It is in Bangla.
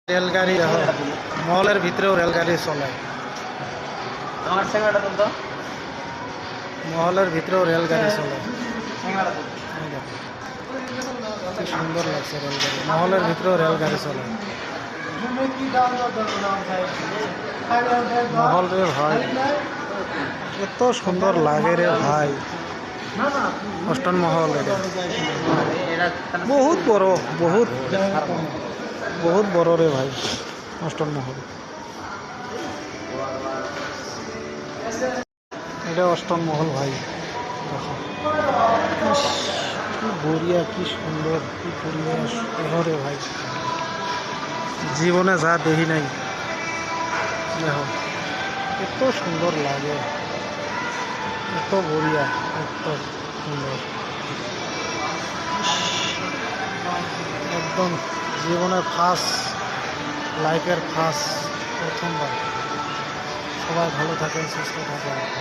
রেলগাড়ি দেখো মহলের ভিতরেও রেলগাড়ি চলে। আমার সিঙ্গাড়া তো মহলের ভিতরেও রেলগাড়ি চলে। সিঙ্গাড়া তো এই দেখো, কি সুন্দর লাগছে রেলগাড়ি। মহলের ভিতরেও রেলগাড়ি চলে। মহল রে ভাই, এত সুন্দর লাগে রে ভাই। অষ্টন মহল এটা এটা বহুত বড়, বহুত বহুত বড় রে ভাই অষ্টন মহল। এটা অষ্টন মহল ভাই। দেখো ইস, কি বড়িয়া, কি সুন্দর, কি পরিবেশ এহরে ভাই। জীবনে যা দেখি নাই। দেখো এত সুন্দর লাগে, এত বড়িয়া, এত সুন্দর। একদম জীবনের ফার্স্ট, লাইফের ফার্স্ট, প্রথমবার। সবাই ভালো থাকেন, সুস্থ থাকেন।